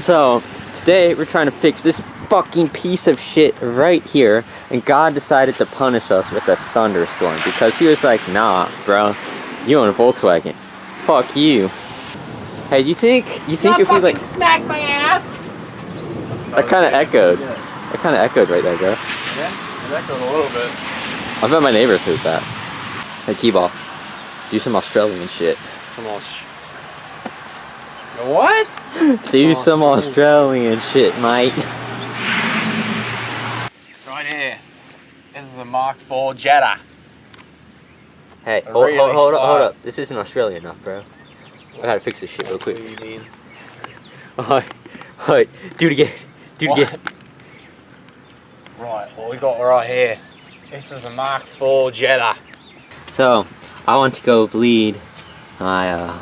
So today we're trying to fix this fucking piece of shit right here, and God decided to punish us with a thunderstorm because he was like, nah, bro, you own a Volkswagen. Fuck you. Hey, you think if we like smack my ass? That kind of echoed. That kind of echoed right there, bro. Yeah, it echoed a little bit. I bet my neighbors heard that. Hey, T-Ball, do some Australian shit. What? Do some Australian shit, mate. Right here. This is a MK4 Jetta. Hey, hold up. This isn't Australian enough, bro. I gotta fix this shit real quick. What do you mean? Alright, do it again. Do it again. Right, what we got right here. This is a MK4 Jetta. So, I went to go bleed my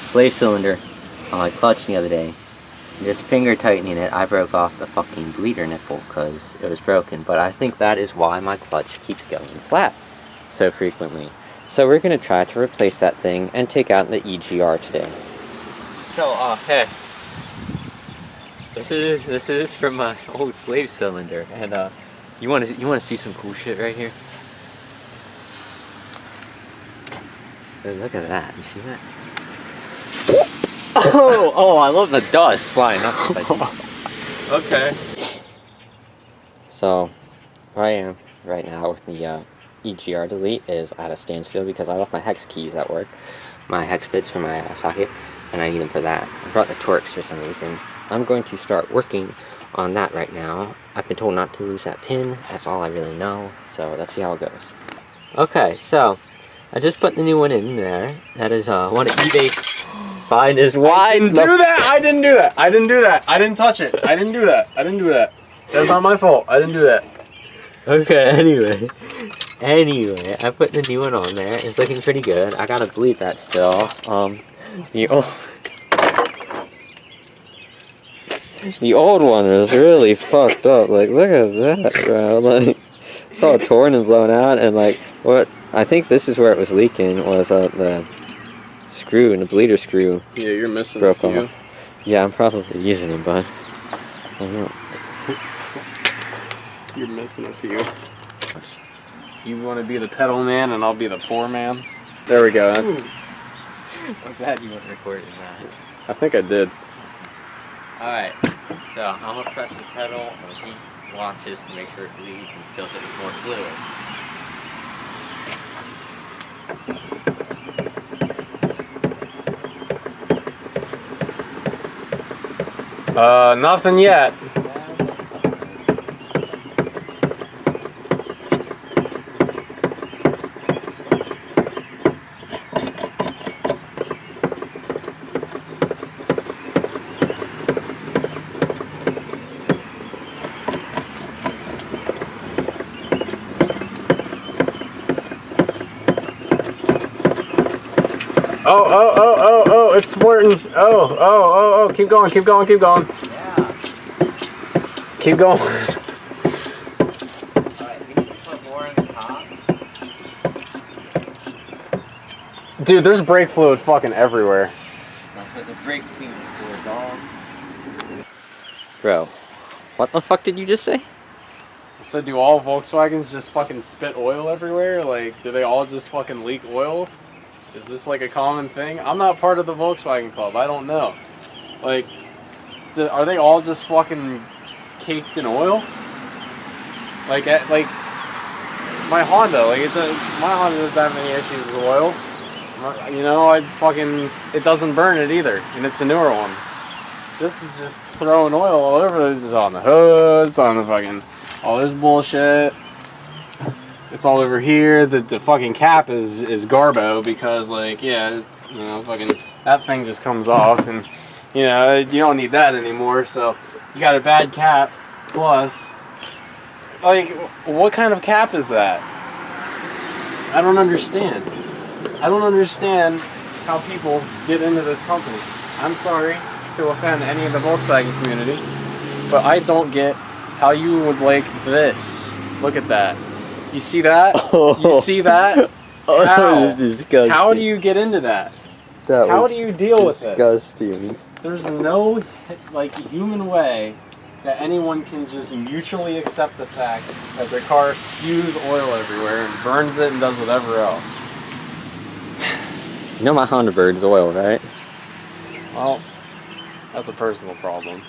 slave cylinder on my clutch the other day. Just finger tightening it, I broke off the fucking bleeder nipple because it was broken. But I think that is why my clutch keeps going flat so frequently. So we're gonna try to replace that thing and take out the EGR today. So, hey, this is from my old slave cylinder, and you wanna see some cool shit right here? Hey, look at that! You see that? Oh, I love the dust flying up. Okay. So, where I am right now with the EGR delete is at a standstill because I left my hex keys at work, my hex bits for my socket, and I need them for that. I brought the Torx for some reason. I'm going to start working on that right now. I've been told not to lose that pin. That's all I really know. So let's see how it goes. Okay, so I just put the new one in there. That is one of eBay's finest wide. I didn't do that. I didn't do that. I didn't do that. I didn't touch it. I didn't do that. I didn't do that. That's not my fault. I didn't do that. Okay, anyway, I put the new one on there. It's looking pretty good. I gotta bleed that still. The old one is really fucked up. Like, look at that, bro. Like, it's all torn and blown out, and like, what I think this is where it was leaking was the screw and the bleeder screw. Yeah, you're missing broke a few. off. Yeah, I'm probably using them, but I don't know. You're missing a few. You want to be the pedal man and I'll be the poor man? There we go. I'm glad you weren't recording that. I think I did. Alright, so I'm going to press the pedal and he watches to make sure it bleeds and fills it with more fluid. Nothing yet. Oh, it's splurting. Oh, keep going. Yeah. Keep going. Alright, we need to put more in the top. Dude, there's brake fluid fucking everywhere. That's what the brake clean is for, dog. Bro, what the fuck did you just say? So do all Volkswagens just fucking spit oil everywhere? Like, do they all just fucking leak oil? Is this like a common thing? I'm not part of the Volkswagen Club. I don't know. Like, are they all just fucking caked in oil? Like my Honda. Like, my Honda doesn't have any issues with oil. You know, it doesn't burn it either, and it's a newer one. This is just throwing oil all over. It's on the hood. It's on the fucking all this bullshit. It's all over here. The fucking cap is garbo because, like, yeah, you know, fucking that thing just comes off, and you know, you don't need that anymore. So you got a bad cap. Plus, like, what kind of cap is that? I don't understand. I don't understand how people get into this company. I'm sorry to offend any of the Volkswagen community, but I don't get how you would like this. Look at that. You see that? You see that? Oh, that was disgusting. How do you get into that? How do you deal with this? Disgusting. there's no like human way that anyone can just mutually accept the fact that their car spews oil everywhere and burns it and does whatever else. You know my Honda burns oil, right? Well, that's a personal problem.